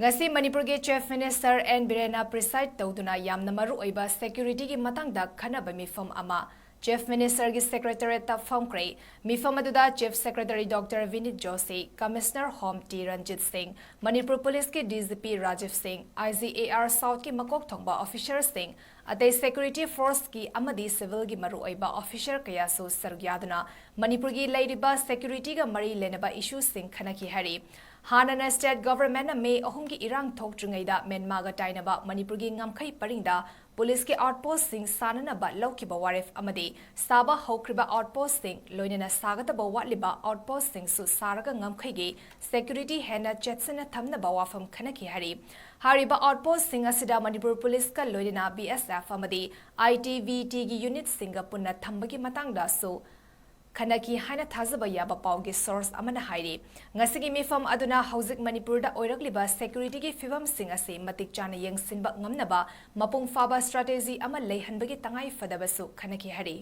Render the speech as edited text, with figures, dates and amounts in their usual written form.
ngasi Manipur ge Chief Minister 𝗕𝗛𝗏𝗡𝗡 preside tawduna yamna maru oiba security gi matangda khanaba mifam ama Chief Minister gi Secretariat ta famkre mifam aduda Chief Secretary Dr. Vinit Joshi, Commissioner Home T. Ranjit Singh, Manipur Police ki DGP Rajiv Singh, IGAR South ki makok thongba officer Singh, atay security force ki amadi civil gi maru oiba officer kaya su sargyaduna Manipur gi lairiba security ga mari lenaba issue sing khanaki hari Hanana state government na May ahumgi irang thok trungaida Myanmar tainaba Manipur gi ngamkhai paringda police ki outpost sing sanana ba laukiba warif amadi saba hokriba outpost sing loinana sagata ba watliba outpost sing su saraga ngamkhai gi security hena chetsana thamna ba wafam khanaki hari hariba outpost sing asida Manipur police ka loinana BSF amadi ITVT gi unit singa punna thambagi matangda su Kanaki haina thazaba yaba paugi source amana hairi ngasigi mifam aduna hauzik Manipur da oirakliba security gi fivam sing ase matik chana yengsinba ngamnaba mapung faba strategy ama leihanbagi tangai fadabasu kanaki hari